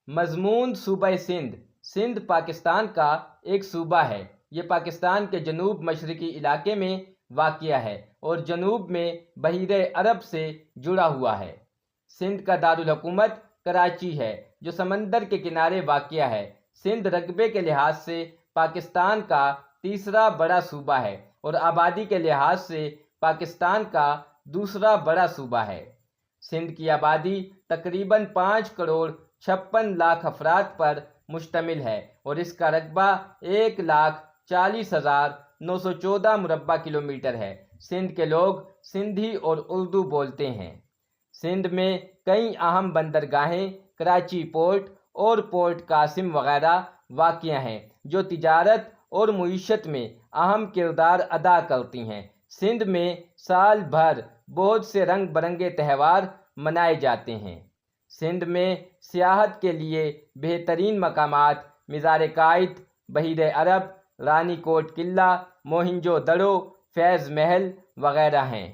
مضمون صوبہ سندھ۔ سندھ پاکستان کا ایک صوبہ ہے۔ یہ پاکستان کے جنوب مشرقی علاقے میں واقع ہے اور جنوب میں بحیرہ عرب سے جڑا ہوا ہے۔ سندھ کا دارالحکومت کراچی ہے جو سمندر کے کنارے واقع ہے۔ سندھ رقبے کے لحاظ سے پاکستان کا تیسرا بڑا صوبہ ہے اور آبادی کے لحاظ سے پاکستان کا دوسرا بڑا صوبہ ہے۔ سندھ کی آبادی تقریباً 5,56,00,000 افراد پر مشتمل ہے اور اس کا رقبہ 1,40,914 مربع کلومیٹر ہے۔ سندھ کے لوگ سندھی اور اردو بولتے ہیں۔ سندھ میں کئی اہم بندرگاہیں کراچی پورٹ اور پورٹ قاسم وغیرہ واقع ہیں جو تجارت اور معیشت میں اہم کردار ادا کرتی ہیں۔ سندھ میں سال بھر بہت سے رنگ برنگے تہوار منائے جاتے ہیں۔ سندھ میں سیاحت کے لیے بہترین مقامات مزار قائد، بحیرہ عرب، رانی کوٹ قلعہ، موہنجو دڑو، فیض محل وغیرہ ہیں۔